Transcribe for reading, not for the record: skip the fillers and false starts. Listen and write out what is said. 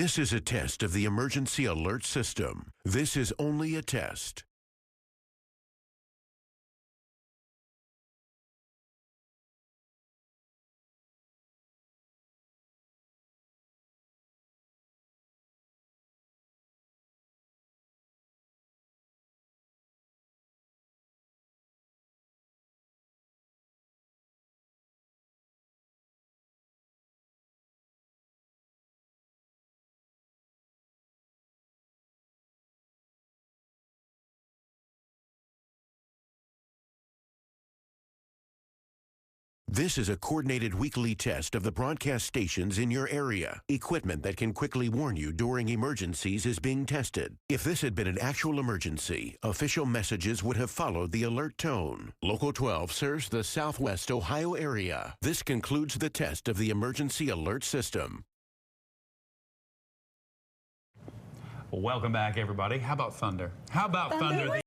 This is a test of the emergency alert system. This is only a test. This is a coordinated weekly test of the broadcast stations in your area. Equipment that can quickly warn you during emergencies is being tested. If this had been an actual emergency, official messages would have followed the alert tone. Local 12 serves the Southwest Ohio area. This concludes the test of the emergency alert system. Welcome back, everybody. How about thunder? How about thunder?